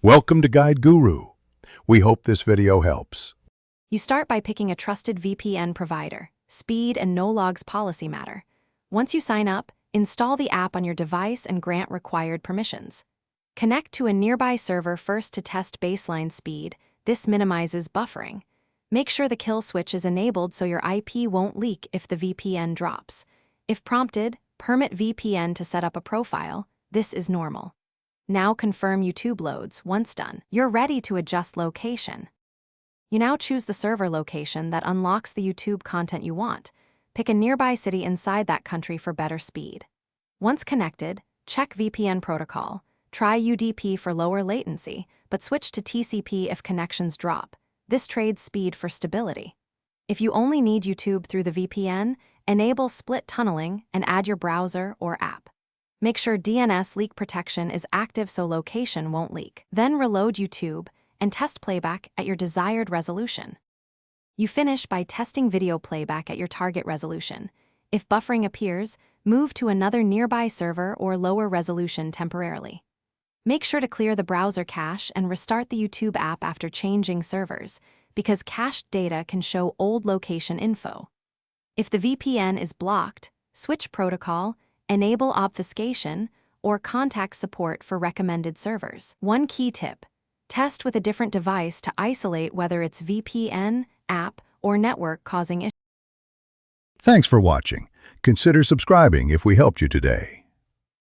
Welcome to Guide Guru. We hope this video helps. You start by picking a trusted VPN provider. Speed and no logs policy matter. Once you sign up, install the app on your device and grant required permissions. Connect to a nearby server first to test baseline speed. This minimizes buffering. Make sure the kill switch is enabled so your IP won't leak if the VPN drops. If prompted, permit VPN to set up a profile. This is normal. Now confirm YouTube loads. Once done, you're ready to adjust location. You now choose the server location that unlocks the YouTube content you want. Pick a nearby city inside that country for better speed. Once connected, check VPN protocol. Try UDP for lower latency, but switch to TCP if connections drop. This trades speed for stability. If you only need YouTube through the VPN, enable split tunneling and add your browser or app. Make sure DNS leak protection is active so location won't leak. Then reload YouTube and test playback at your desired resolution. You finish by testing video playback at your target resolution. If buffering appears, move to another nearby server or lower resolution temporarily. Make sure to clear the browser cache and restart the YouTube app after changing servers, because cached data can show old location info. If the VPN is blocked, switch protocol, enable obfuscation, or contact support for recommended servers. One key tip: test with a different device to isolate whether it's VPN, app, or network causing issues. Thanks for watching. Consider subscribing if we helped you today.